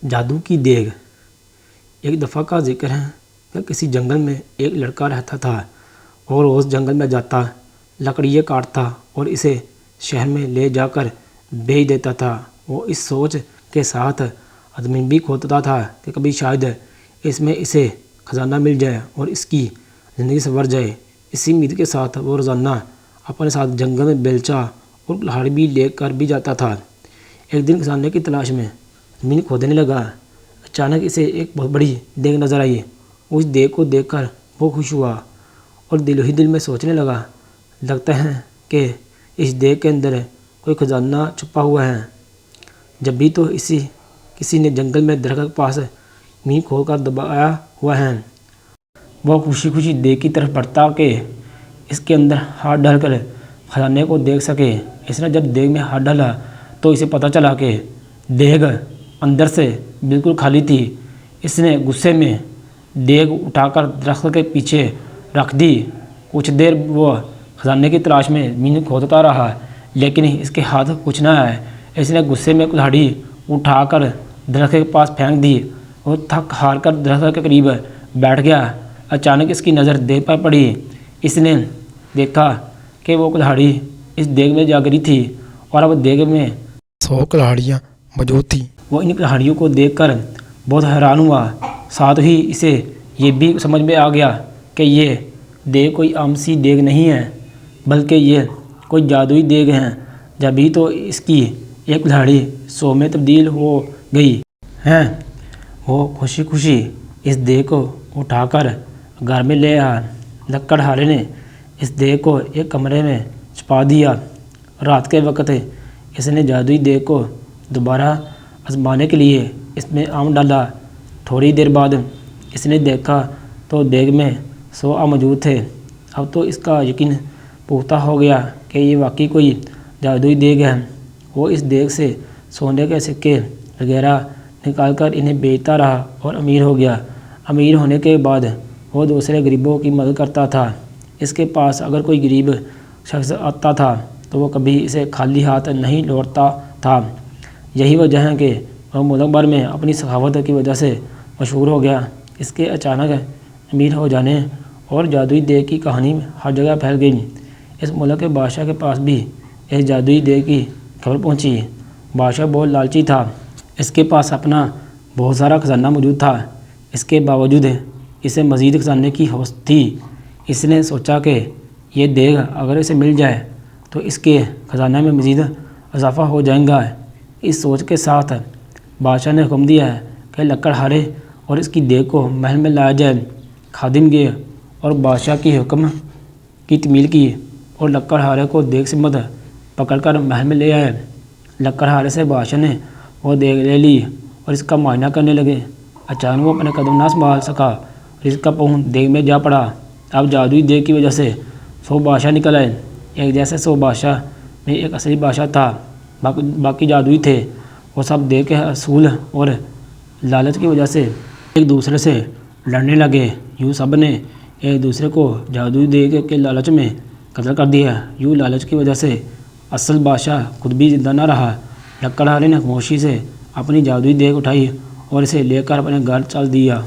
جادو کی دیگ۔ ایک دفعہ کا ذکر ہے کہ کسی جنگل میں ایک لڑکا رہتا تھا اور اس جنگل میں جاتا، لکڑیاں کاٹتا اور اسے شہر میں لے جا کر بیچ دیتا تھا۔ وہ اس سوچ کے ساتھ زمین بھی کھودتا تھا کہ کبھی شاید اس میں اسے خزانہ مل جائے اور اس کی زندگی سنور جائے۔ اسی امید کے ساتھ وہ روزانہ اپنے ساتھ جنگل میں بیلچہ اور کلہاڑی بھی لے کر بھی جاتا تھا۔ ایک دن خزانے کی تلاش میں زمین کھودنے لگا۔ اچانک اسے ایک بہت بڑی دیگ نظر آئی۔ اس دیگ کو دیکھ کر وہ خوش ہوا اور دل ہی دل میں سوچنے لگا، لگتا ہے کہ اس دیگ کے اندر کوئی خزانہ چھپا ہوا ہے۔ جب بھی تو کسی نے جنگل میں درخت کے پاس زمین کھود کر دبایا ہوا ہے۔ وہ خوشی خوشی دیگ کی طرف بڑھتا کہ اس کے اندر ہاتھ ڈال کر خزانے کو دیکھ سکے۔ اس نے جب دیگ میں ہاتھ ڈالا تو اسے پتہ چلا کہ دیگ اندر سے بالکل خالی تھی۔ اس نے غصے میں دیگ اٹھا کر درخت کے پیچھے رکھ دی۔ کچھ دیر وہ خزانے کی تلاش میں زمین کھودتا رہا لیکن اس کے ہاتھ کچھ نہ آئے۔ اس نے غصے میں کلہاڑی اٹھا کر درخت کے پاس پھینک دی اور تھک ہار کر درخت کے قریب بیٹھ گیا۔ اچانک اس کی نظر دیگ پر پڑی۔ اس نے دیکھا کہ وہ کلہاڑی اس دیگ میں جا گری تھی اور اب دیگ میں 100 کلہاڑیاں موجود تھیں۔ وہ ان کلہاڑیوں کو دیکھ کر بہت حیران ہوا۔ ساتھ ہی اسے یہ بھی سمجھ میں آ گیا کہ یہ دیگ کوئی عام سی دیگ نہیں ہے بلکہ یہ کوئی جادوئی دیگ ہے۔ جبھی تو اس کی ایک کلہاڑی 100 میں تبدیل ہو گئی ہے۔ وہ خوشی خوشی اس دیگ کو اٹھا کر گھر میں لے آیا۔ لکڑہارے نے اس دیگ کو ایک کمرے میں چھپا دیا۔ رات کے وقت اس نے جادوئی دیگ کو دوبارہ آزمانے کے لیے اس میں آم ڈالا۔ تھوڑی دیر بعد اس نے دیکھا تو دیگ میں 100 آم موجود تھے۔ اب تو اس کا یقین پختہ ہو گیا کہ یہ واقعی کوئی جادوئی دیگ ہے۔ وہ اس دیگ سے سونے کے سکے وغیرہ نکال کر انہیں بیچتا رہا اور امیر ہو گیا۔ امیر ہونے کے بعد وہ دوسرے غریبوں کی مدد کرتا تھا۔ اس کے پاس اگر کوئی غریب شخص آتا تھا تو وہ کبھی اسے خالی ہاتھ نہیں لوٹتا تھا۔ یہی وجہ ہے کہ وہ ملک بھر میں اپنی سخاوت کی وجہ سے مشہور ہو گیا۔ اس کے اچانک امیر ہو جانے اور جادوئی دیگ کی کہانی ہر جگہ پھیل گئی۔ اس ملک کے بادشاہ کے پاس بھی اس جادوئی دیگ کی خبر پہنچی۔ بادشاہ بہت لالچی تھا۔ اس کے پاس اپنا بہت سارا خزانہ موجود تھا۔ اس کے باوجود اسے مزید خزانے کی ہوس تھی۔ اس نے سوچا کہ یہ دیگ اگر اسے مل جائے تو اس کے خزانہ میں مزید اضافہ ہو جائے گا۔ اس سوچ کے ساتھ بادشاہ نے حکم دیا کہ لکڑہارے اور اس کی دیگ کو محل میں لایا جائے۔ خادم گئے اور بادشاہ کی حکم کی تعمیل کی اور لکڑہارے کو دیگ سے مت پکڑ کر محل میں لے آئے۔ لکڑہارے سے بادشاہ نے وہ دیگ لے لی اور اس کا معائنہ کرنے لگے۔ اچانک وہ اپنے قدم نہ سنبھال سکا اور اس کا پاؤں دیگ میں جا پڑا۔ اب جادوئی دیگ کی وجہ سے 100 بادشاہ نکل آئے۔ ایک جیسے 100 بادشاہ میں ایک اصلی بادشاہ تھا، باقی جادوئی تھے۔ وہ سب دیگ کے اصول اور لالچ کی وجہ سے ایک دوسرے سے لڑنے لگے۔ یوں سب نے ایک دوسرے کو جادوئی دیگ کے لالچ میں قتل کر دیا۔ یوں لالچ کی وجہ سے اصل بادشاہ خود بھی زندہ نہ رہا۔ لکڑہارے نے خاموشی سے اپنی جادوئی دیگ اٹھائی اور اسے لے کر اپنے گھر چل دیا۔